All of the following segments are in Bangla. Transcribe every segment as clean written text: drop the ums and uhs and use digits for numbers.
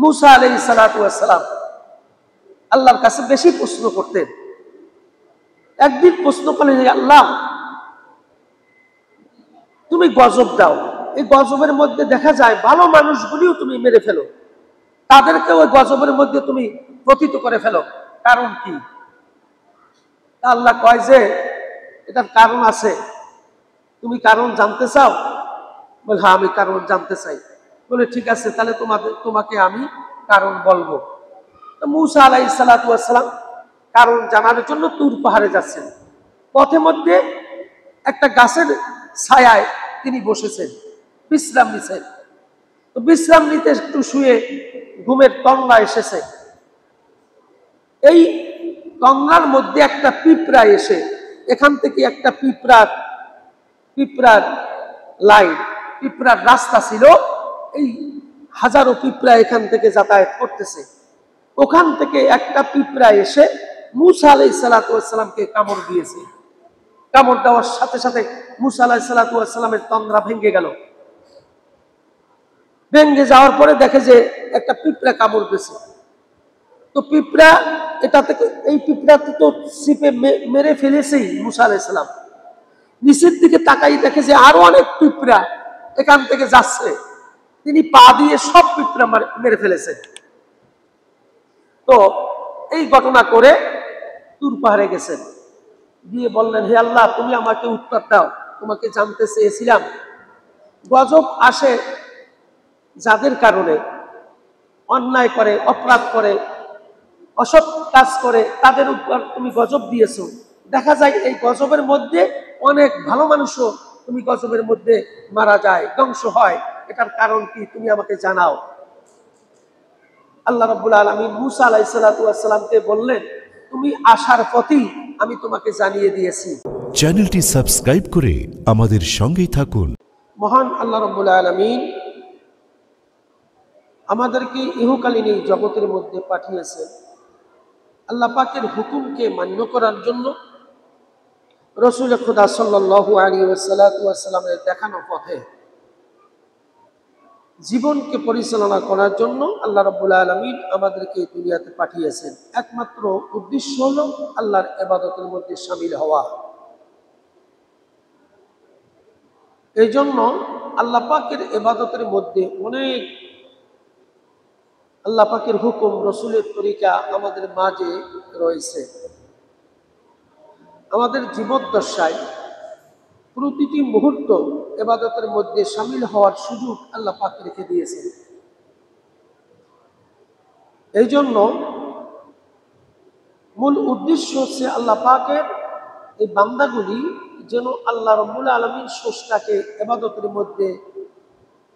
মুসা আলাইহিস সালাতু ওয়াস সালাম আল্লাহর কাছে বেশি প্রশ্ন করতেন। একদিন প্রশ্ন করলেন, আল্লাহ তুমি গজব দাও, এই গজবের মধ্যে দেখা যায় ভালো মানুষগুলিও তুমি মেরে ফেলো, তাদেরকে ওই গজবের মধ্যে তুমি পতিত করে ফেলো, কারণ কি? আল্লাহ কয় যে এটার কারণ আছে, তুমি কারণ জানতে চাও? বলে হ্যাঁ, আমি কারণ জানতে চাই। বলে ঠিক আছে, তাহলে তোমাকে আমি কারণ বলবো। মুসা আলাইহিস সালাতু ওয়াস সালাম কারণ জানার জন্য তুর পাহাড়ে যাচ্ছেন। পথে মধ্যে একটা গাছের ছায়ায় তিনি বসেছেন, বিশ্রাম নিছেন। তো বিশ্রাম নিতে একটু শুয়ে ঘুমের তন্দ্রা এসেছে। এই তন্দ্রার মধ্যে একটা পিঁপড়া এসে এখান থেকে একটা পিঁপড়ার লাইন, পিঁপড়ার রাস্তা ছিল, এই হাজারো পিঁপড়া এখান থেকে যাতায়াত করতেছে। ওখান থেকে একটা পিঁপড়া এসে মুসা আলাইহিস সালাতু ওয়াস সালামকে কামড় দিয়েছে। কামড় দেওয়ার সাথে সাথে মুসা আলাইহিস সালাতু ওয়াস সালামের তন্দ্রা ভেঙে গেল। ভেঙে যাওয়ার পরে দেখে যে একটা পিঁপড়া কামড় দিয়েছে। তো পিঁপড়া এটা থেকে, এই পিঁপড়াতে তো ছিপে মেরে ফেলেছেই মুসা আলাইহিস সালাম। নিচের দিকে তাকাই দেখে যে আরো অনেক পিঁপড়া এখান থেকে যাচ্ছে। তিনি পা দিয়ে সব পিঁপড়া মেরে ফেলেছেন। তো এই ঘটনা করে তুর পাহাড়ে গেছেন, গিয়ে বললেন, হে আল্লাহ তুমি আমাকে উত্তর দাও, তোমাকে জানতে চেয়েছিলাম গজব আসে যাদের কারণে, অন্যায় করে, অপরাধ করে, অসৎ কাজ করে, তাদের উপর তুমি গজব দিয়েছো। দেখা যায় এই গজবের মধ্যে অনেক ভালো মানুষও তুমি গজবের মধ্যে মারা যায়, ধ্বংস হয়, এটার কারণ কি তুমি আমাকে জানাও। আল্লাহ রাব্বুল আলামিন মুসা আলাইহিস সালাতু ওয়াস সালামকে বললেন, তুমি আসার পথেই আমি তোমাকে জানিয়ে দিয়েছি। চ্যানেলটি সাবস্ক্রাইব করে আমাদের সঙ্গেই থাকুন। মহান আল্লাহ রাব্বুল আলামিন আমাদেরকে ইহকালীন এই জগতের মধ্যে পাঠিয়েছেন আল্লাহ পাকের হুকুমকে মান্য করার জন্য, রাসূল খুদা সাল্লাল্লাহু আলাইহি ওয়াসাল্লামের দেখানো পথে জীবনকে পরিচালনা করার জন্য আল্লাহ রাব্বুল আলামিন আমাদেরকে দুনিয়াতে পাঠিয়েছেন। একমাত্র উদ্দেশ্য হলো আল্লাহর ইবাদতের মধ্যে শামিল হওয়া। এই জন্য আল্লাহ পাকের ইবাদতের মধ্যে অনেক আল্লাহ পাকের হুকুম, রাসূলের তরিকা আমাদের মাঝে রয়েছে। আমাদের জীবদ্দশায় প্রতিটি মুহূর্ত ইবাদতের মধ্যে শামিল হওয়ার সুযোগ আল্লাহ পাক রেখে দিয়েছেন। এই জন্য মূল উদ্দেশ্য হচ্ছে আল্লাহ পাকের এই বান্দাগুলি যেন আল্লাহ রাব্বুল আলামিন স্রষ্টাকে ইবাদতের মধ্যে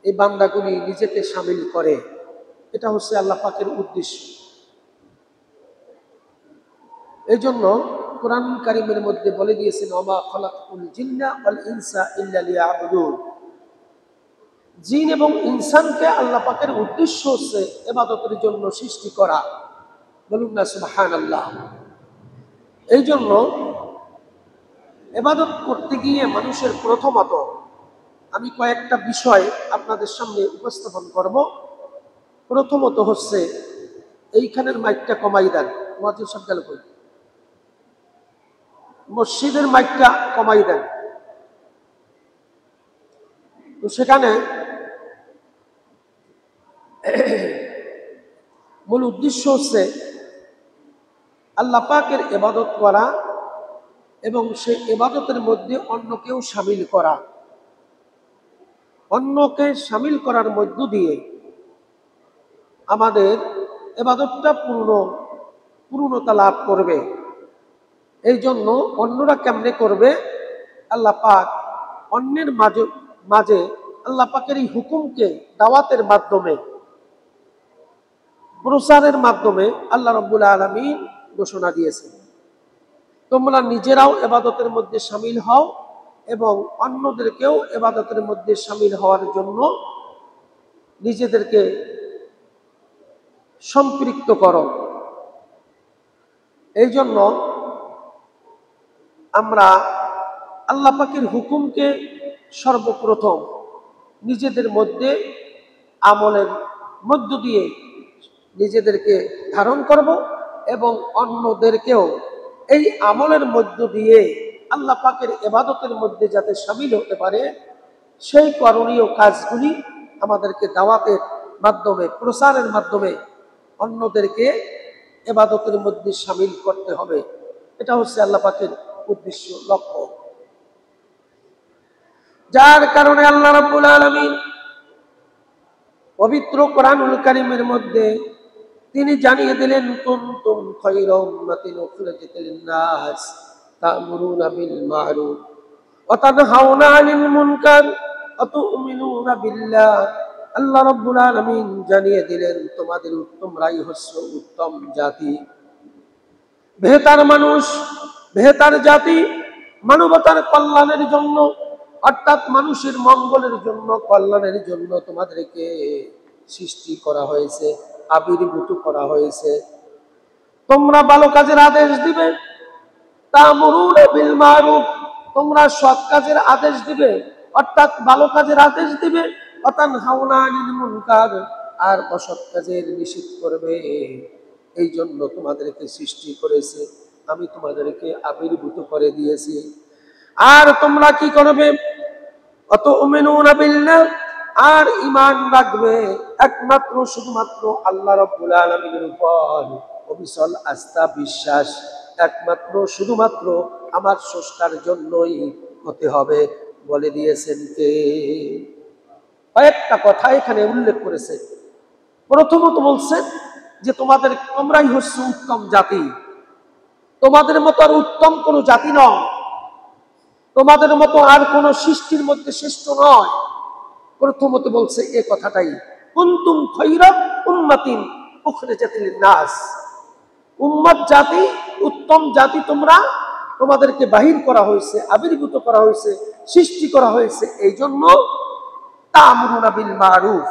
এই বান্দাগুলি নিজেকে শামিল করে। এটা হচ্ছে আল্লাহ পাকের উদ্দেশ্য। এই জন্য কোরআন কারীমের মধ্যে বলে দিয়েছেন, ওমা খালাকতুল জিন্না ওয়াল ইনসা ইল্লা লিয়াবুদুন। জিন এবং ইনসানকে আল্লাহ পাকের উদ্দেশ্য হচ্ছে ইবাদতের জন্য সৃষ্টি করা। বলুন না সুবহানাল্লাহ। এই জন্য ইবাদত করতে গিয়ে মানুষের প্রথমত আমি কয়েকটা বিষয় আপনাদের সামনে উপস্থাপন করব। প্রথমত হচ্ছে এইখানের মাইকটা কমাই দেন, মুয়াজ্জিন সাহেব গেল কই, মসজিদের মাইকটা কমাই দেন। তো সেখানে মূল উদ্দেশ্য হচ্ছে আল্লাহ পাকের ইবাদত করা এবং সেই ইবাদতের মধ্যে অন্যকেও শামিল করা। অন্যকে শামিল করার মধ্য দিয়ে আমাদের ইবাদতটা পূর্ণতা লাভ করবে। এই জন্য অন্যরা কেমনে করবে? আল্লাহ পাক অন্যের মাঝে আল্লাহ পাকের এই হুকুমকে দাওয়াতের মাধ্যমে, প্রচারের মাধ্যমে আল্লাহ রাব্বুল আলামিন ঘোষণা দিয়েছেন, তোমরা নিজেরাও ইবাদতের মধ্যে শামিল হও এবং অন্যদেরকেও ইবাদতের মধ্যে শামিল হওয়ার জন্য নিজেদেরকে সম্পৃক্ত করো। এই জন্য আমরা আল্লাহ পাকের হুকুমকে সর্বপ্রথম নিজেদের মধ্যে আমলের মধ্য দিয়ে নিজেদেরকে ধারণ করব এবং অন্যদেরকেও এই আমলের মধ্য দিয়ে আল্লাহ পাকের ইবাদতের মধ্যে যাতে শামিল হতে পারে সেই করণীয় কাজগুলি আমাদেরকে দাওয়াতের মাধ্যমে, প্রচারের মাধ্যমে অন্যদেরকে ইবাদতের মধ্যে শামিল করতে হবে। এটা হচ্ছে আল্লাহ পাকের উদ্দেশ্য, লক্ষ্য। যার কারণে আল্লাহ রাব্বুল আলামিন পবিত্র কোরআনুল কারীমের মধ্যে তিনি জানিয়ে দিলেন, কুনতুম খায়রা উম্মাতিন উখরিজাত লিন-নাস তা'মুরুনা বিল মা'রুফ ওয়া তানহাউনা আনিল মুনকার ওয়া তু'মিনুনা বিল্লাহ। আল্লাহ রাব্বুল আলামিন জানিয়ে দিলেন, তোমরাই হচ্ছে উত্তম জাতি, বেহতার মানুষ, বেহতার জাতি। মানবতার কল্যাণের জন্য, অর্থাৎ মানুষের মঙ্গলের জন্য, কল্যাণের জন্য তোমাদেরকে সৃষ্টি করা হয়েছে, আবির্ভূত করা হয়েছে। তোমরা ভালো কাজের আদেশ দিবে, তা'মুরুনা বিল মা'রুফ, তোমরা সৎ কাজের আদেশ দিবে, অর্থাৎ ভালো কাজের আদেশ দিবে, ওয়া তানহাউনা আনিল মুনকার, আর অসৎ কাজের নিষেধ করবে। এই জন্য তোমাদেরকে সৃষ্টি করেছে, আমি তোমাদেরকে আবির্ভূত করে দিয়েছি। আর তোমরা কি করবে? অতুমিনুনা বিল্লাহ, আর ঈমান রাখবে একমাত্র শুধুমাত্র আল্লাহ রাব্বুল আলামিনের উপর, অবিচল আস্থা বিশ্বাস একমাত্র শুধুমাত্র আমার স্রষ্টার জন্যই হতে হবে। বলে দিয়েছেন কে? কয়েকটা কথা এখানে উল্লেখ করেছে। প্রথমত বলছেন যে তোমরাই হচ্ছে উত্তম জাতি, তোমাদের মতো আর উত্তম কোনো জাতি নয়, তোমাদের মতো আর কোন সৃষ্টির মধ্যে শ্রেষ্ঠ নয়। প্রথমত বলছে এ কথাটাই, কুনতুম খায়রা উম্মাতিন উখরিজাত লিন-নাস, উম্মত জাতি, উত্তম জাতি তোমরা, তোমাদেরকে বাহির করা হয়েছে, আবির্ভূত করা হয়েছে, সৃষ্টি করা হয়েছে এই জন্য। তা'মুরুনা বিল মা'রুফ,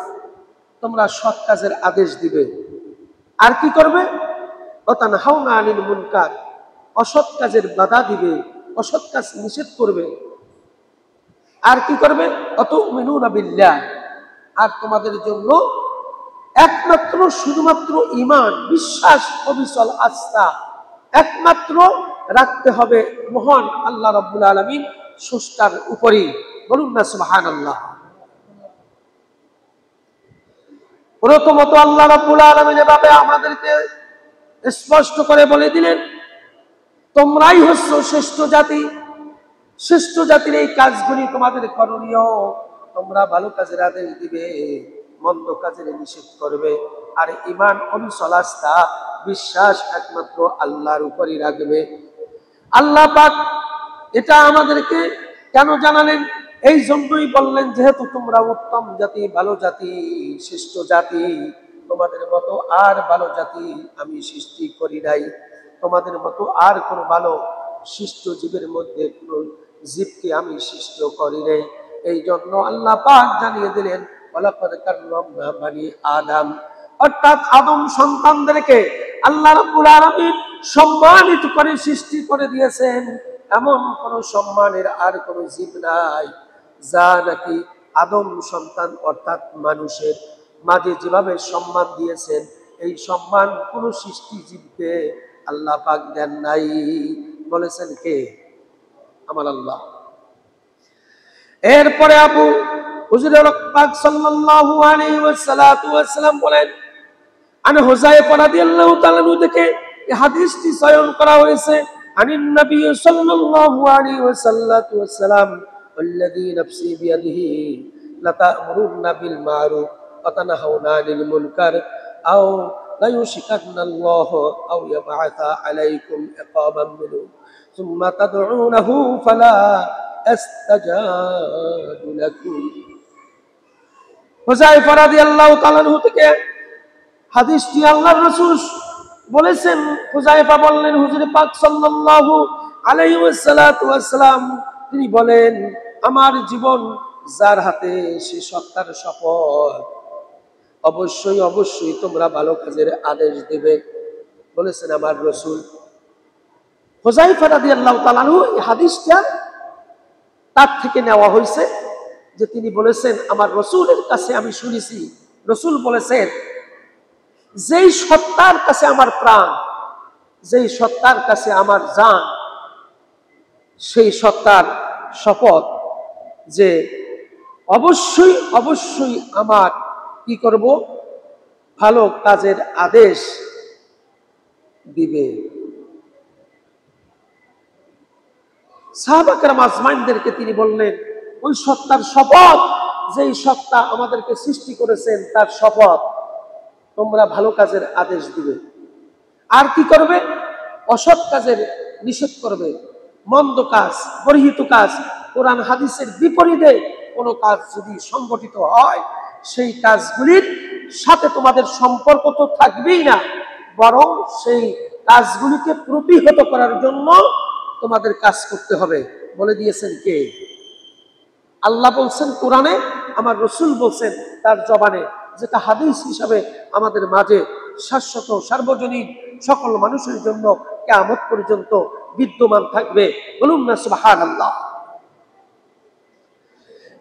তোমরা সৎ কাজের আদেশ দিবে, আর কি করবে? ওয়া তানহাউনা আনিল মুনকার, অসৎ কাজের বাধা দিবে, অসৎ কাজ নিষেধ করবে। আর কি করবে? ওয়া তু'মিনুনা বিল্লাহ, আর তোমাদের জন্য একমাত্র শুধুমাত্র ঈমান, বিশ্বাস, অবিচল আস্থা একমাত্র রাখতে হবে মহান আল্লাহ রাব্বুল আলামিন স্রষ্টার উপরই। বলুন না সুবহানাল্লাহ। প্রথমত আল্লাহ রাব্বুল আলামিন এভাবে আমাদেরকে স্পষ্ট করে বলে দিলেন, তোমরাই হচ্ছ শ্রেষ্ঠ জাতি। শ্রেষ্ঠ জাতির এই কাজগুলি তোমাদের করণীয়। তোমরা ভালো কাজের আদেশ দিবে, মন্দ কাজের নিষেধ করবে, আর ঈমান, অবিচল আস্থা, বিশ্বাস একমাত্র আল্লাহর উপরই রাখবে। আল্লাহ পাক এটা আমাদেরকে কেন জানালেন? এই জন্যই বললেন, যেহেতু তোমরা উত্তম জাতি, ভালো জাতি, শ্রেষ্ঠ জাতি, তোমাদের মতো আর ভালো জাতি আমি সৃষ্টি করি নাই, তোমাদের মতো আর কোন ভালো সৃষ্ট জীবের মধ্যে কোন জীবকে আমি সৃষ্টি করি নাই। এই জন্য আল্লাহ পাক জানিয়ে দিলেন, ওয়ালাকাদ কাররামনা বানি আদম, অর্থাৎ আদম সন্তানদেরকে আল্লাহ রাব্বুল আলামিন সম্মানিত করে সৃষ্টি করে দিয়েছেন। এমন কোন সম্মানের আর কোন জীব নাই যা নাকি আদম সন্তান অর্থাৎ মানুষের মাঝে যেভাবে সম্মান দিয়েছেন, এই সম্মান কোন সৃষ্টি জীবকে আল্লাহ পাক দেন নাই। বলেছেন কে? আমার আল্লাহ। এরপরে আবু হুজুর পাক সাল্লাল্লাহু আলাইহি ওয়াসাল্লাম বলেন, আন হুযায়ফা রাদিয়াল্লাহু তাআলা থেকে এই হাদিসটি চয়ন করা হয়েছে। আনিন নবী সাল্লাল্লাহু আলাইহি ওয়াসাল্লাম, ওয়াল্লাযী নাফসি বিয়াদিহি লাতা'মুরুন্না বিল মা'রুফ ওয়া তানহাউনা আনিল মুনকার আও লা ইউশিকান্নাল্লাহু আও ইয়াবআসা আলাইকুম ইকাবাম মিনহু সুম্মা তাদউনাহু ফালা আস্তাজাবু লাকুম। হুযায়ফা রাদিয়াল্লাহু তাআলা থেকে হাদিসটি আল্লাহর রাসূল বলেছেন। হুযায়ফা বললেন, হুজুর পাক সাল্লাল্লাহু আলাইহি ওয়াসাল্লাম তিনি বলেন, আমার জীবন যার হাতে সে সত্তার শপথ, অবশ্যই অবশ্যই তোমরা ভালো কাজের আদেশ দেবে। বলেছেন আমার রাসূল। হুযায়ফা রাদিয়াল্লাহু তাআলা এই হাদিসটা তার থেকে নেওয়া হয়েছে যে তিনি বলেছেন, আমার রাসূলের কাছে আমি শুনেছি, রাসূল বলেছেন যেই সত্তার কাছে আমার প্রাণ, যেই সত্তার কাছে আমার জান, সেই সত্তার শপথ যে অবশ্যই অবশ্যই আমার কি করব, ভালো কাজের আদেশ দিবে। সাহাবা কেরাম আজমাইনদেরকে তিনি বললেন, ওই সত্তার শপথ, যেই সত্তা আমাদেরকে সৃষ্টি করেছেন তার শপথ, তোমরা ভালো কাজের আদেশ দিবে। আর কি করবে? অসৎ কাজের নিষেধ করবে। মন্দ কাজ, বর্হিত কাজ, কোরআন হাদিসের বিপরীতে কোনো কাজ যদি সংগঠিত হয়, সেই কাজগুলির সাথে তোমাদের সম্পর্ক তো থাকবেই না, বরং সেই কাজগুলিকে প্রতিহত করার জন্য তোমাদের কাজ করতে হবে। বলে দিয়েছেন কে? আল্লাহ বলছেন কোরআনে, আমার রসুল বলছেন তার জবানে, যেটা হাদিস হিসাবে আমাদের মাঝে শাশ্বত সার্বজনীন সকল মানুষের জন্য কিয়ামত পর্যন্ত বিদ্যমান থাকবে। বলুন না সুবহানাল্লাহ।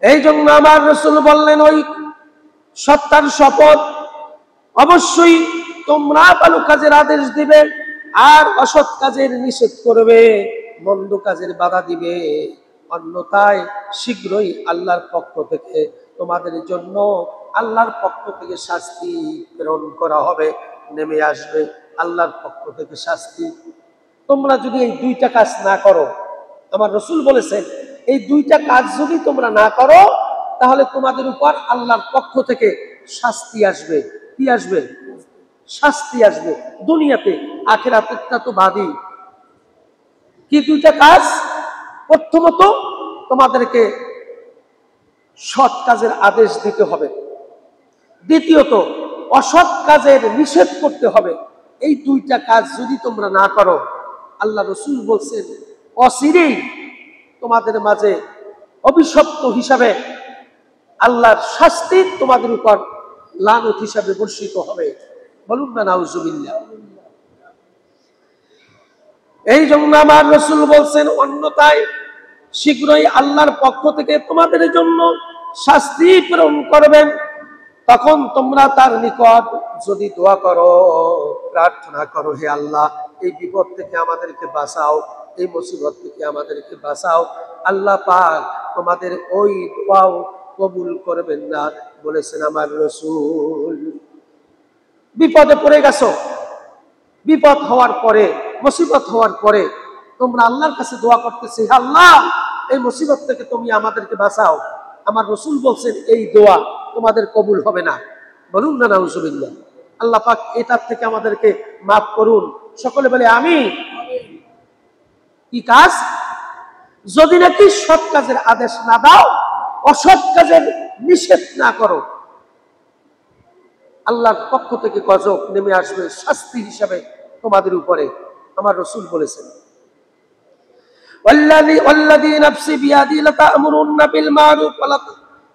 এই জন্য আমার রসুল বললেন, ওই সত্তার শপথ, অবশ্যই তোমরা ভালো কাজের আদেশ দিবে আর অসৎ কাজের নিষেধ করবে, মন্দ কাজের বাধা দিবে, অন্যথায় শীঘ্রই আল্লাহর পক্ষ থেকে তোমাদের জন্য আল্লাহর পক্ষ থেকে শাস্তি প্রেরণ করা হবে, নেমে আসবে আল্লাহর পক্ষ থেকে শাস্তি। তোমরা যদি এই দুইটা কাজ না করো, আমার রসুল বলেছেন, এই দুইটা কাজ যদি তোমরা না করো, তাহলে তোমাদের উপর আল্লাহর পক্ষ থেকে শাস্তি আসবে। কি আসবে? শাস্তি আসবে দুনিয়াতে, আখিরাতেরটা তো বাদই। কি দুইটা কাজ? প্রথমত তোমাদেরকে সৎ কাজের আদেশ দিতে হবে, দ্বিতীয়ত অসৎ কাজের নিষেধ করতে হবে। এই দুইটা কাজ যদি তোমরা না করো, আল্লাহ রসুল বলছেন অচিরেই তোমাদের মাঝে অভিশপ্ত হিসাবে আল্লাহর শাস্তি তোমাদের উপর লানত হিসাবে বর্ষিত হবে। বলুন না নাউজুবিল্লাহ। এই জন্য আমার রসুল বলছেন, অন্যথায় শীঘ্রই আল্লাহর পক্ষ থেকে তোমাদের জন্য শাস্তি প্রেরণ করবেন। তখন তোমরা তার নিকট যদি দোয়া করো, প্রার্থনা করো, হে আল্লাহ এই বিপদ থেকে আমাদেরকে বাঁচাও, এই মুসিবত থেকে আমাদেরকে বাঁচাও, আল্লাহ পাক তোমাদের ওই দোয়াও কবুল করবেন না। বলেছেন আমার রসুল। বিপদে পড়ে গেছো, বিপদ হওয়ার পরে, মুসিবত হওয়ার পরে তোমরা আল্লাহর কাছে দোয়া করতেছে, হে আল্লাহ এই মুসিবত থেকে তুমি আমাদেরকে বাঁচাও, আমার রসুল বলছেন এই দোয়া তোমাদের কবুল হবে না। বলুন না নাউজুবিল্লাহ। আল্লাহ পাক এটার থেকে আমাদেরকে মাফ করুন। সকলে বলে আমিন। কি কাজ? যদি নাকি সৎ কাজের আদেশ না দাও, অসৎ কাজের নিষেধ না করো, আল্লাহর পক্ষ থেকে গজব নেমে আসবে শাস্তি হিসাবে তোমাদের উপরে। আমার রসুল বলেছেন, ওয়াল্লাযী নাফসি বিয়াদি লাতা'মুরুন্না বিল মারুফ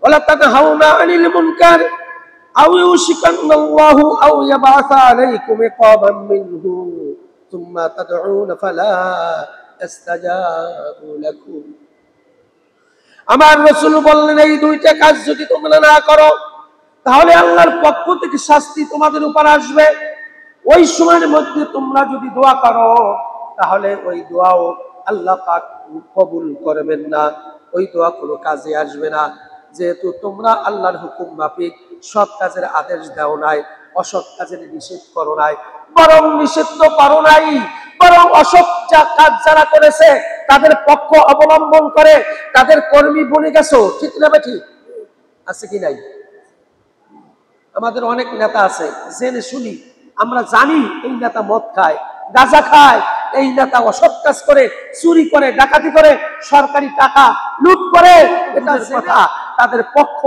ওয়া লাতানহাউনা আনিল মুনকার আও ইউশিকান্নাল্লাহু আও ইয়াবআসা আলাইকুম ইকাবাম মিনহু সুম্মা তাদউনা ফালা ইস্তাজাবু লাকুম। আমার রসুল বললেন, এই দুইটা কাজ যদি তোমরা না করো, তাহলে আল্লাহর পক্ষ থেকে শাস্তি তোমাদের উপর আসবে। ওই সময়ের মধ্যে তোমরা যদি দোয়া করো, তাহলে ওই দোয়াও আল্লাহ পাক কবুল করবেন না, ওই দোয়া কোনো কাজে আসবে না। যেহেতু তোমরা আল্লাহর হুকুম মাফিক সৎ কাজের আদেশ দাও নাই, অসৎ কাজের নিষেধ করো নাই, বরং নিষেধ তো করো নাই, বরং অসৎ কাজ যারা করেছে তাদের পক্ষ অবলম্বন করে তাদের কর্মী বনে গেছো। ঠিক না বেঠি? আছে কি নাই? আমাদের অনেক নেতা আছে, জেনে শুনি আমরা জানি এই নেতা মদ খায়, গাঁজা খায়, এই নেতা অসৎ কাজ করে, চুরি করে, ডাকাতি করে, সরকারি টাকা লুট করে। এটা কথা, তাদের পক্ষ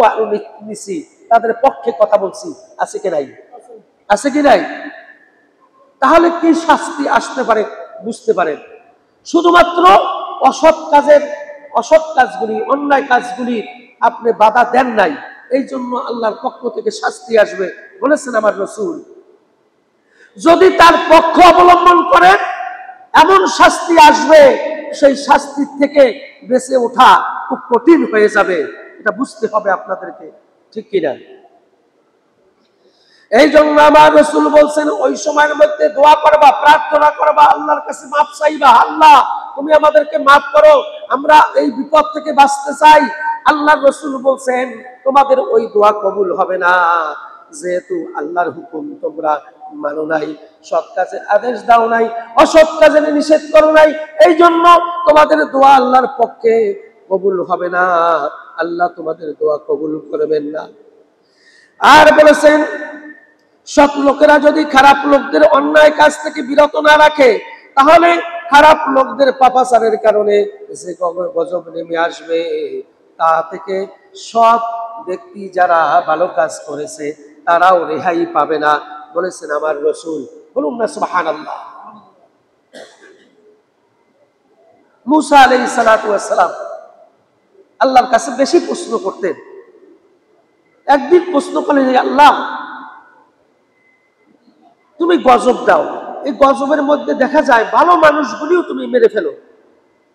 নিছি, তাদের পক্ষে কথা বলছি। আছে কি নাই? আছে কি নাই? তাহলে কি শাস্তি আসতে পারে বুঝতে পারেন। শুধুমাত্র অসৎ কাজের, অসৎ কাজগুলি, অন্যায় কাজগুলি আপনি বাধা দেন নাই, এই জন্য আল্লাহর পক্ষ থেকে শাস্তি আসবে বলেছেন আমার রসুল। যদি তার পক্ষ অবলম্বন করেন, এমন শাস্তি আসবে, সেই শাস্তির থেকে বেঁচে ওঠা খুব কঠিন হয়ে যাবে। এটা বুঝতে হবে আপনাদেরকে। ঠিক কিনা? এই জন্য আমার রাসূল বলছেন ওই সময়ের মধ্যে দোয়া করবা, প্রার্থনা করবা, আল্লাহর কাছে মাফ চাইবা, আল্লাহ তুমি আমাদেরকে মাফ করো, আমরা এই বিপদ থেকে বাঁচতে চাই। আল্লাহর রাসূল বলছেন তোমাদের ওই দোয়া কবুল হবে না, যেহেতু আল্লাহর হুকুম তোমরা মানো নাই, সৎ কাজের আদেশ দাও নাই, অসৎ কাজের নিষেধ করো নাই, এই জন্য তোমাদের দোয়া আল্লাহর পক্ষে কবুল হবে না, আল্লাহ তোমাদের দোয়া কবুল করবেন না। আর বলেছেন সৎ লোকেরা যদি খারাপ লোকদের অন্যায় কাজ থেকে বিরত না রাখে, তাহলে খারাপ লোকদের পাপাচারের কারণে যে গজব নেমে আসবে, তা থেকে সৎ ব্যক্তি যারা ভালো কাজ করেছে তারাও রেহাই পাবে না, বলেছেন আমার রাসূল। বলুন না সুবহানাল্লাহ। মুসা আলাইহিস সালাতু ওয়াস সালাম আল্লাহর কাছে বেশি প্রশ্ন করতেন। একদিন প্রশ্ন করলেন, আল্লাহ তুমি গজব দাও, এই গজবের মধ্যে দেখা যায় ভালো মানুষগুলিও তুমি মেরে ফেলো,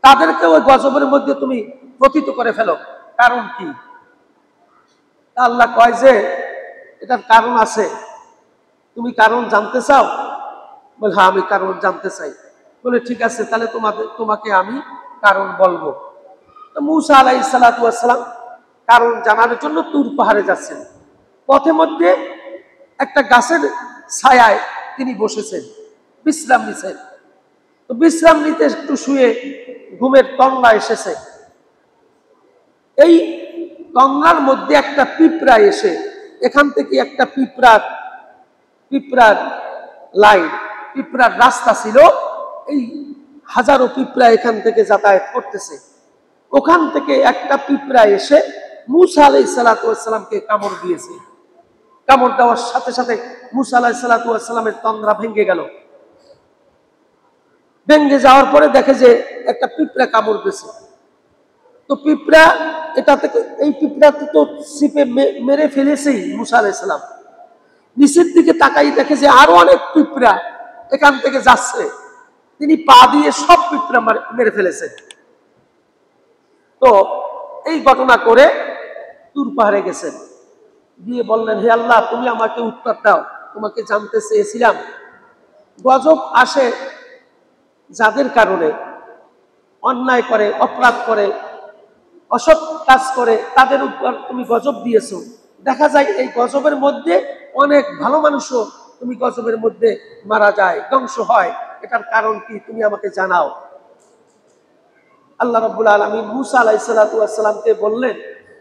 তাদেরকে ওই গজবের মধ্যে তুমি পতিত করে ফেলো, কারণ কি? আল্লাহ কয় যে এটার কারণ আছে, তুমি কারণ জানতে চাও? বলে হ্যাঁ আমি কারণ জানতে চাই। বলে ঠিক আছে, তাহলে তোমাকে আমি কারণ বলবো। মুসা আলাইহিস সালাতু ওয়াস সালাম কারণ জানার জন্য তুর পাহাড়ে যাচ্ছেন। পথে মধ্যে একটা গাছের ছায়ায় তিনি বসেছেন, বিশ্রাম নিছেন। তো বিশ্রাম নিতে একটু শুয়ে ঘুমের তন্দ্রা এসেছে। এই তন্দ্রার মধ্যে একটা পিঁপড়া এসে এখান থেকে একটা পিঁপড়ার লাইন, পিঁপড়ার রাস্তা ছিল, এই হাজারো পিঁপড়া এখান থেকে যাতায়াত করতেছে। ওখান থেকে একটা পিঁপড়া এসে মুসা আলাইহিস সালাতু ওয়াস সালামকে কামড় দিয়েছে। কামড় দেওয়ার সাথে সাথে মুসা আলাইহিস সালাতু ওয়াস সালামের তন্দ্রা ভেঙে গেল। ভেঙে যাওয়ার পরে দেখে যে একটা পিঁপড়া কামড় দিয়েছে। তো পিঁপড়া এই পিঁপড়াতে তো ছিপে মেরে ফেলেছেই মুসা আলাইহিস সালাম। নিচের দিকে তাকাই দেখে যে আরো অনেক পিঁপড়া এখান থেকে যাচ্ছে, তিনি পা দিয়ে সব পিঁপড়া মেরে ফেলেছে। তো এই ঘটনা করে তুর পাহাড়ে গেছেন, গিয়ে বললেন হে আল্লাহ তুমি আমাকে উত্তর দাও, তোমাকে জানতে চেয়েছিলাম গজব আসে যাদের কারণে, অন্যায় করে, অপরাধ করে, অসৎ কাজ করে, তাদের উপর তুমি গজব দিয়েছো। দেখা যায় এই গজবের মধ্যে অনেক ভালো মানুষও তুমি গজবের মধ্যে মারা যায়, ধ্বংস হয়, এটার কারণ কি তুমি আমাকে জানাও। আল্লাহ রাব্বুল আলামিন মুসা আলাইহিস সালাতু ওয়াস সালামকে বললেন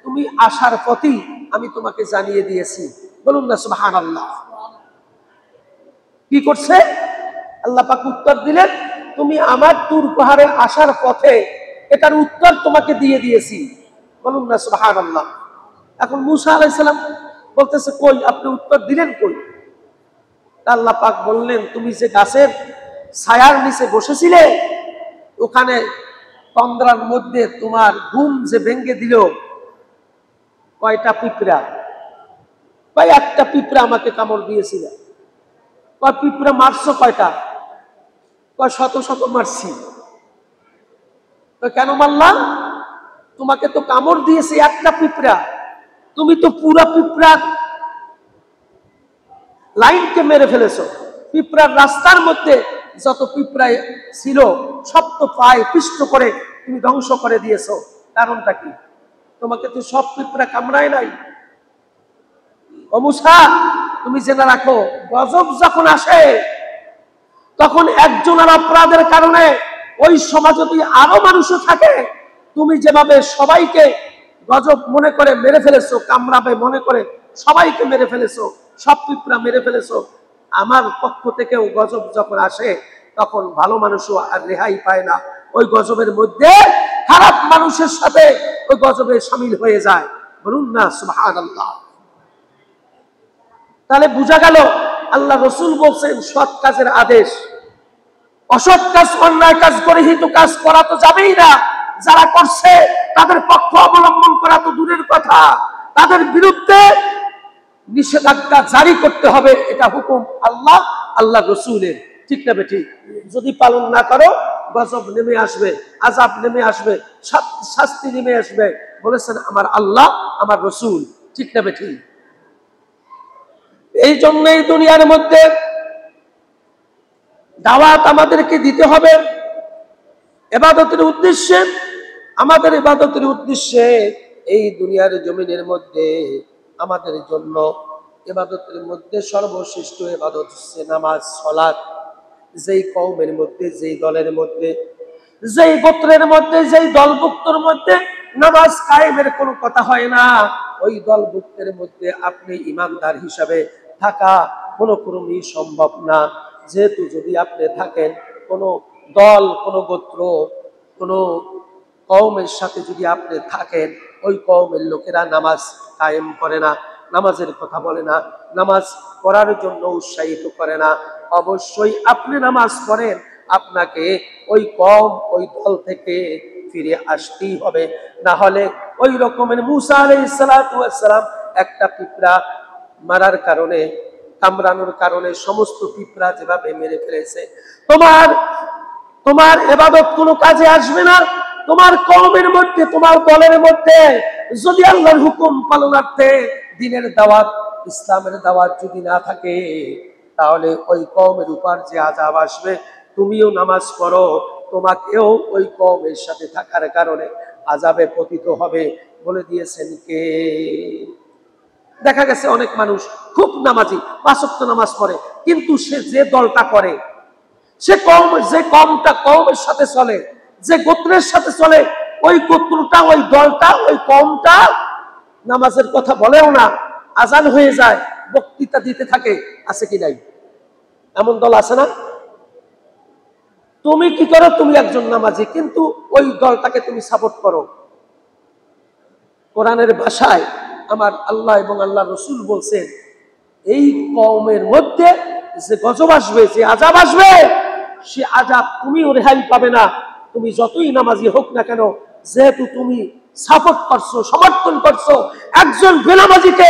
তুমি আসার পথেই আমি তোমাকে জানিয়ে দিয়েছি। বলুন না সুবহানাল্লাহ। কি করছে? আল্লাহ পাক উত্তর দিলেন তুমি আমার তুর পাহাড়ে আসার পথে এটার উত্তর তোমাকে দিয়ে দিয়েছি। বলুন না সুবহানাল্লাহ। এখন মুসা আলাইহিস সালাম বলতেছে কই আপনি উত্তর দিলেন কই? আল্লাহ পাক বললেন তুমি যে গাছের ছায়ার নিচে বসেছিলে ওখানে তন্দ্রার মধ্যে তোমার ঘুম যে ভেঙে দিল কয়টা পিঁপড়া? ভাই একটা পিঁপড়া আমাকে কামড় দিয়েছিল। কয় পিঁপড়া মারছো কয়টা? কয় শত শত মারছি। কেন মারলাম? তোমাকে তো কামড় দিয়েছে একটা পিঁপড়া, তুমি তো পুরা পিঁপড়ার লাইনকে মেরে ফেলেছো। পিঁপড়ার রাস্তার মধ্যে যত পিঁপড়া ছিল সব তো পায়ে পিষ্ট করে তুমি ধ্বংস করে দিয়েছো। কারণটা কি? তোমাকে তো সব পিঁপড়া কামড়ায় নাই। ও মুসা তুমি জেনে রাখো গজব যখন আসে তখন একজনের অপরাধের কারণে ওই সমাজে যদি আরো মানুষও থাকে, তুমি যেভাবে সবাইকে গজব মনে করে মেরে ফেলেছো, কামড়াবে মনে করে সবাইকে মেরে ফেলেছো, সব পিঁপড়া মেরে ফেলেছো, আমার পক্ষ থেকেও গজব যখন আসে তখন ভালো মানুষও আর রেহাই পায় না। ওই গজবের মধ্যে খারাপ মানুষের সাথে ওই গজবে শামিল হয়ে যায়। বলুন না সুবহানাল্লাহ। তাহলে বোঝা গেল আল্লাহ রাসূল বলছেন সৎ কাজের আদেশ, অসৎ কাজ অন্যায় কাজ গৃহীত কাজ করা তো যাবেই না। যারা করছে তাদের পক্ষ অবলম্বন করা তো দূরের কথা, তাদের বিরুদ্ধে নিষেধাজ্ঞা জারি করতে হবে। এটা হুকুম আল্লাহ রাসূলের, ঠিক না বেঠিক? যদি পালন না করো গজব নেমে আসবে, আযাব নেমে আসবে, শাস্তি নেমে আসবে, বলেছেন আমার আল্লাহ আমার রাসূল, ঠিক না বেঠিক? এই জন্যই দুনিয়ার মধ্যে দাওয়াত আমাদেরকে দিতে হবে ইবাদতের উদ্দেশ্যে। আমাদের ইবাদতের উদ্দেশ্যে এই দুনিয়ার জমিনের মধ্যে আমাদের জন্য ইবাদতের মধ্যে সর্বশ্রেষ্ঠ ইবাদত হচ্ছে নামাজ, সালাত। যেই কওমের মধ্যে, যেই দলের মধ্যে, যেই গোত্রের মধ্যে, যেই দলভুক্তর মধ্যে নামাজ কায়েমের কোনো কথা হয় না, ওই দলভুক্তের মধ্যে আপনি ইমানদার হিসাবে থাকা কোনো ক্রমেই সম্ভব না। যেহেতু যদি আপনি থাকেন কোনো দল, কোনো গোত্র, কোনো কওমের সাথে যদি আপনি থাকেন, ওই কওমের লোকেরা নামাজ কায়েম করে না, নামাজের কথা বলে না, নামাজ পড়ার জন্য উৎসাহিত করে না, অবশ্যই আপনি নামাজ পড়েন, আপনাকে ওই কওম, ওই দল থেকে ফিরে আসতেই হবে। না হলে ওই রকমের মুসা আলাইহিস সালাতু ওয়াস সালাম একটা পিঁপড়া মারার কারণে, কামড়ানোর কারণে সমস্ত পিঁপড়া যেভাবে মেরে ফেলেছে, তোমার ইবাদত কোনো কাজে আসবে না। তোমার কওমের মধ্যে, তোমার দলের মধ্যে যদি আল্লাহর হুকুম পালনার্থে দিনের দাওয়াত, ইসলামের দাওয়াত যদি না থাকে, তাহলে ওই কওমের উপর যে আযাব আসবে, তুমিও নামাজ পড়ো, তোমাকেও ওই কওমের সাথে থাকার কারণে আযাবে পতিত হবে। বলে দিয়েছেন কে? দেখা গেছে অনেক মানুষ খুব নামাজি, 5 ওয়াক্ত নামাজ পড়ে, কিন্তু সে যে দলটা করে, সে কওম, যে কওমটা কওমের সাথে চলে, যে গোত্রের সাথে চলে, ওই গোত্রটা, ওই দলটা, ওই কওমটা নামাজের কথা বলেও না, আজান হয়ে যায়, বক্তৃতা দিতে থাকে। আছে কি নাই? এমন দল আছে না? তুমি কি করো? তুমি একজন নামাজি, কিন্তু ওই দলটাকে তুমি সাপোর্ট করো। কোরআনের ভাষায় আমার আল্লাহ এবং আল্লাহ রসুল বলছেন, এই কওমের মধ্যে যে গজব আসবে, যে আযাব আসবে, সে আযাব তুমিও রেহাই পাবে না, তুমি যতই নামাজি হোক না কেন। যেহেতু তুমি সাপোর্ট করছো, সমর্থন করছো একজন বেনামাজিকে,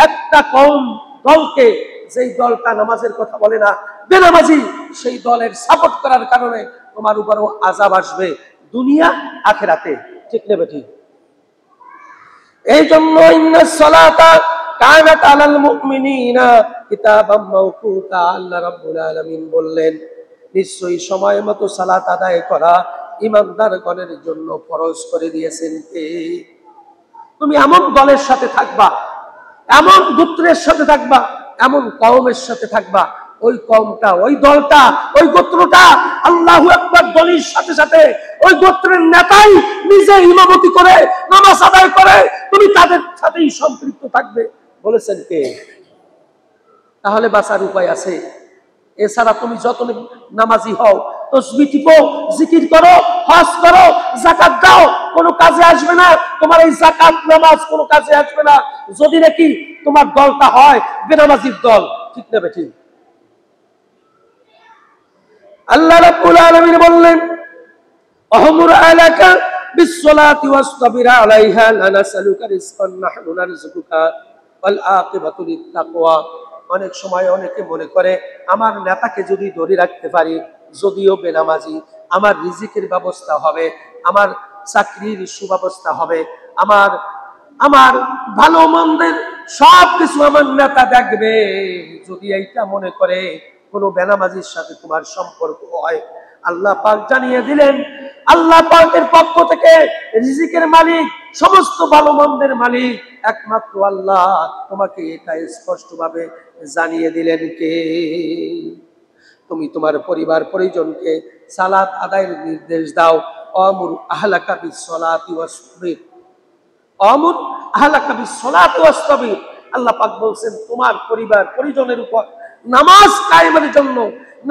একটা কওম, দলকে, যেই দলটা নামাজের কথা বলে না, বেনামাজি, সেই দলের সাপোর্ট করার কারণে তোমার উপরও আযাব আসবে, দুনিয়া আখিরাতে। ঠিক না বেঠিক? এই জন্য ইন্নাস সালাতা কানাত আলাল মুমিনিনা কিতাবাম মাওকুতা, আল্লাহ রাব্বুল আলামিন বললেন, নিশ্চয়ই সময় মতো সালাত আদায় করা ঈমানদারগণের জন্য ফরজ করে দিয়েছেন কে? তুমি এমন দলের সাথে থাকবা, এমন গোত্রের সাথে থাকবা, এমন কওমের সাথে থাকবা, ওই কওমটা, ওই দলটা, ওই গোত্রটা আল্লাহু আকবার দলির সাথে সাথে ওই গোত্রের নেতাই নিজে ইমামতি করে নামাজ আদায় করে, তুমি তাদের সাথেই সম্পৃক্ত থাকবে। বলেছেন কে? তাহলে বাঁচার উপায় আছে। এছাড়া তুমি যত নামাজি হও, তাসবিহ টিপো, জিকির করো, হজ করো, যাকাত দাও, কোনো কাজে আসবে না। তোমার এই যাকাত, নামাজ কোনো কাজে আসবে না যদি নাকি তোমার দলটা হয় বেনামাজির দল। ঠিক না বেঠিক? আল্লাহ রাব্বুল আলামিন বললেন, আহমুর আলাকা বিসসালাতি ওয়াসতাবির আলাইহা লা নাসআলুকা রিজকান নাহনু নারযুকুকা ওয়াল আকিবাতু লিত্তাকওয়া। অনেক সময় অনেকে মনে করে, আমার নেতাকে যদি ধরে রাখতে পারি, যদিও বেনামাজি, আমার রিজিকের ব্যবস্থা হবে, আমার চাকরির সুব্যবস্থা হবে, আমার ভালো মন্দের সব কিছু আমার নেতা দেখবে। যদি এইটা মনে করে কোনো বেনামাজির সাথে তোমার সম্পর্ক হয়, আল্লাহ পাক জানিয়ে দিলেন, আল্লাহ পাকের পক্ষ থেকে রিজিকের মালিক, সমস্ত ভালো মন্দের মালিক একমাত্র আল্লাহ। তোমাকে এটা স্পষ্টভাবে জানিয়ে দিলেন কে? তুমি তোমার পরিবার পরিজনকে সালাত আদায়ের নির্দেশ দাও। আমুর আহলাকা বিসসালাতি ওয়াসতাবির, আমুর আহলাকা বিসসালাতি ওয়াসতাবির। আল্লাহ পাক বলছেন, তোমার পরিবার পরিজনের উপর নামাজ কায়েমের জন্য,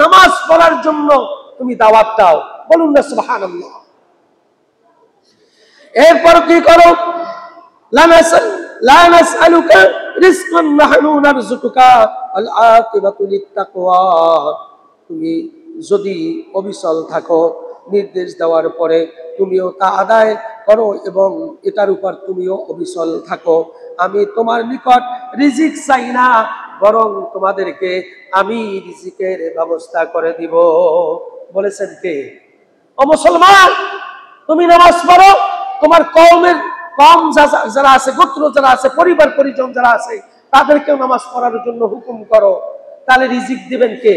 নামাজ পড়ার জন্য তুমি দাওয়াত দাও। বলুন না সুবহানাল্লাহ। এরপর কি করো? লা নাসআলুকা রিজকান নাহনু নারযুকুকা ওয়াল আকিবাতু লিত্তাকওয়া। তুমি যদি অবিচল থাকো, নির্দেশ দেওয়ার পরে তুমিও তা আদায় করো এবং এটার উপর তুমিও অবিচল থাকো। আমি তোমার নিকট রিজিক চাই না, বরং তোমাদেরকে আমি রিজিকের ব্যবস্থা করে দিব। বলেছেন কে? ও মুসলমান, তুমি নামাজ পড়ো, তোমার কওমের কওম যারা আছে, গোত্র যারা আছে, পরিবার পরিজন যারা আছে, তাদেরকেও নামাজ পড়ার জন্য হুকুম করো। তাহলে রিজিক দিবেন কে?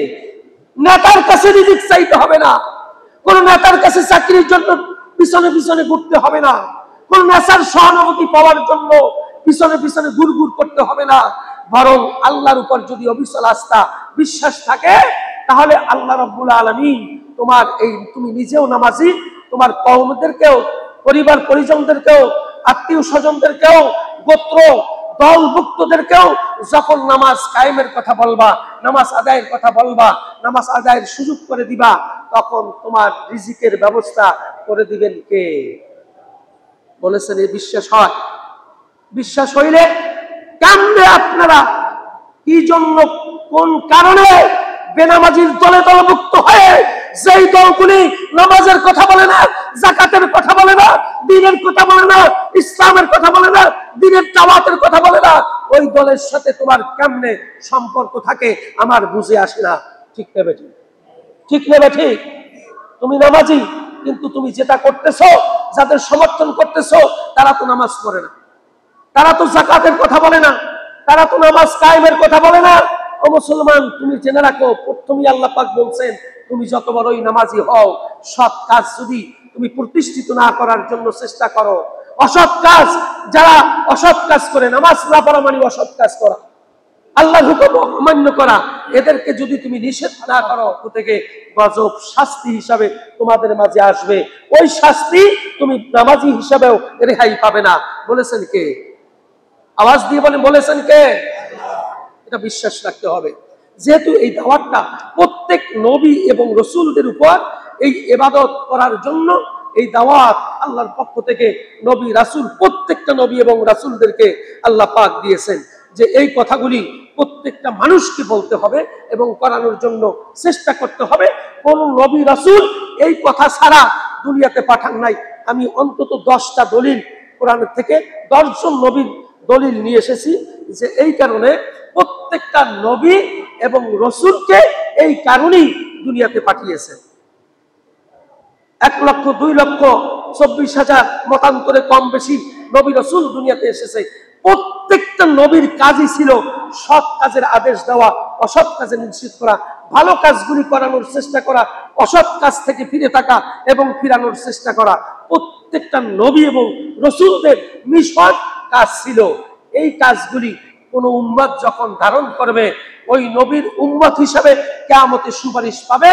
নেতার কাছে রিজিক চাইতে হবে না, কোন নেতার কাছে চাকরির জন্য পিছনে পিছনে ঘুরতে হবে না, কোন নেতার সহানুভূতি পাওয়ার জন্য পিছনে পিছনে ঘুরঘুর করতে হবে না। বরং আল্লাহর উপর যদি অবিচল আস্থা বিশ্বাস থাকে, তাহলে আল্লাহ রাব্বুল আলামিন তোমার তুমি নিজেও নামাজি, তোমার কওমদেরকেও, পরিবার পরিজনদেরকেও, আত্মীয় স্বজনদেরকেও, গোত্র দলভুক্তদেরকেও যখন নামাজ কায়েমের কথা বলবা, নামাজ আদায়ের কথা বলবা, নামাজ আদায়ের সুযোগ করে দিবা, তখন তোমার রিজিকের ব্যবস্থা করে দিবেন কে? বলেছেন এই বিশ্বাস হয়। বিশ্বাস হইলে কেমনে আপনারা কি জন্য কোন কারণে বেনামাজির দলে দলভুক্ত হয়ে, যেই দলগুলি নামাজের কথা বলে না, যাকাতের কথা বলে না, দ্বীনের কথা বলে না, ইসলামের কথা বলে না, দ্বীনের দাওয়াতের কথা বলে না, ওই দলের সাথে তোমার কেমনে সম্পর্ক থাকে আমার বুঝে আসে না। ঠিক নেবে ঠিক, ঠিক নেবে ঠিক। তুমি নামাজি, কিন্তু তুমি যেটা করতেছো, যাদের সমর্থন করতেছো, তারা তো নামাজ পড়ে না, তারা তো যাকাতের কথা বলে না, তারা তো নামাজ কায়েমের কথা বলে না। ও মুসলমান, তুমি জেনে রাখো, প্রথমেই আল্লাহ পাক বলছেন, তুমি যত বড়ই নামাজি হও, সৎ কাজ যদি তুমি প্রতিষ্ঠিত না করার জন্য চেষ্টা করো, অসৎ কাজ, যারা অসৎ কাজ করে, নামাজ না পড়া মানে অসৎ কাজ করা, আল্লাহর হুকুম অমান্য করা, এদেরকে যদি তুমি নিষেধ না করো, থেকে গজব শাস্তি হিসাবে তোমাদের মাঝে আসবে। ওই শাস্তি তুমি নামাজি হিসাবেও রেহাই পাবে না। বলেছেন কে? আওয়াজ দিয়ে বলেন, বলেছেন কে? এটা বিশ্বাস রাখতে হবে। যেহেতু এই দাওয়াতটা প্রত্যেক নবী এবং রসুলদের উপর এই ইবাদত করার জন্য এই দাওয়াত আল্লাহর পক্ষ থেকে নবী রাসূল, প্রত্যেকটা নবী এবং রাসূলদেরকে আল্লাহ পাক দিয়েছেন যে এই কথাগুলি প্রত্যেকটা মানুষকে বলতে হবে এবং করানোর জন্য চেষ্টা করতে হবে। কোন নবী রাসূল এই কথা ছাড়া দুনিয়াতে পাঠান নাই। আমি অন্তত 10টা দলিল কোরআনের থেকে, 10 জন নবীর দলিল নিয়ে এসেছি, যে এই কারণে প্রত্যেকটা নবী এবং রসুলকে এই কারণেই দুনিয়াতে পাঠিয়েছে। 1,02,24,000 মতান্তরে কম বেশি নবী রসুল দুনিয়াতে এসেছে। প্রত্যেকটা নবীর কাজই ছিল সৎ কাজের আদেশ দেওয়া, অসৎ কাজে নিষেধ করা, ভালো কাজগুলি করানোর চেষ্টা করা, অসৎ কাজ থেকে ফিরে থাকা এবং ফিরানোর চেষ্টা করা। প্রত্যেকটা নবী এবং রসুলদের মিশন কাজ ছিল। এই কাজগুলি কোন উম্মত যখন ধারণ করবে, ওই নবীর উম্মত হিসাবে কিয়ামতে সুপারিশ পাবে,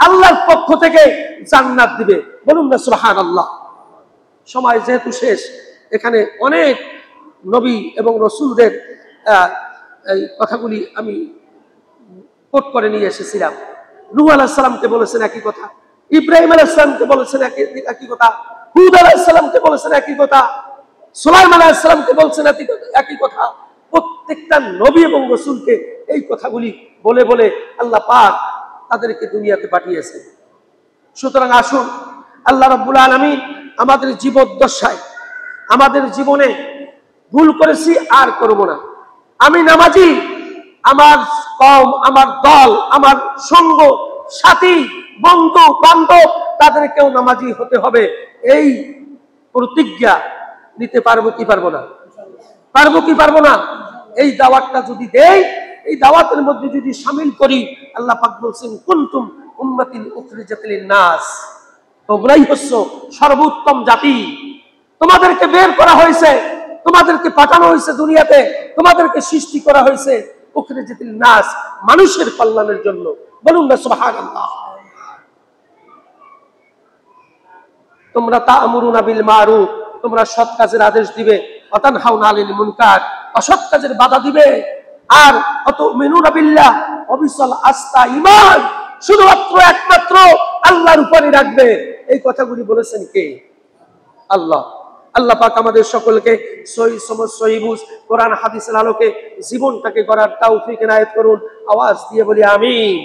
আল্লাহর পক্ষ থেকে জান্নাত দিবে। বলুন না সুবহানাল্লাহ। সময় যেহেতু শেষ, এখানে অনেক নবী এবং রসুলদের এই কথাগুলি আমি কোট করে নিয়ে এসেছিলাম। নূহ আলাইহিস সালামকে বলেছেন একই কথা, ইব্রাহিম আলাইহিস সালামকে বলেছেন একই কথা, হুদ আলাইহিস সালামকে বলেছেন একই কথা, সুলাইমান আলাইহিস সালামকে বলছেন একই কথা। প্রত্যেকটা নবী এবং রসুলকে এই কথাগুলি বলে বলে আল্লাহ পাক তাদেরকে দুনিয়াতে পাঠিয়েছে। সুতরাং আসুন, আল্লাহ রাব্বুল আলামিন আমাদের জীবদ্দশায়, আমাদের জীবনে ভুল করেছি আর করব না। আমি নামাজি, আমার কওম, আমার দল, আমার সঙ্গ সাথী, বন্ধু বান্ধব, তাদেরকেও নামাজি হতে হবে। এই প্রতিজ্ঞা নিতে পারবো কি পারবো না? পারবো কি পারবো না? এই দাওয়াতটা যদি দেই, এই দাওয়াতের মধ্যে যদি শামিল করি, আল্লাহ পাক বলছেন, কুনতুম উম্মাতিন উখরিজাত লিন-নাস, তোমরাই হচ্ছো সর্বোত্তম জাতি, তোমাদেরকে বের করা হয়েছে, তোমাদেরকে পাঠানো হয়েছে দুনিয়াতে, তোমাদেরকে সৃষ্টি করা হয়েছে উখরিজাত লিন-নাস, মানুষের কল্যাণের জন্য। বলুন না সুবহানাল্লাহ। তোমরা তা'মুরুনা বিল মারুফ, তোমরা সৎ কাজের আদেশ দিবে, ওয়া তানহাউনা আনিল মুনকার, অসৎ কাজের বাধা দিবে, আর তুমিনুনা বিল্লাহ, অবিচল আস্থা, ঈমান শুধুমাত্র একমাত্র আল্লাহর উপরে রাখবে। এই কথাগুলি বলেছেন কে? আল্লাহ। আল্লাহ পাক আমাদের সকলকে সহিহ সমঝ, সহিহ বুঝ, কোরআন হাদিসের আলোকে জীবনটাকে গড়ার তৌফিক এনায়েত করুন। আওয়াজ দিয়ে বলি আমিন।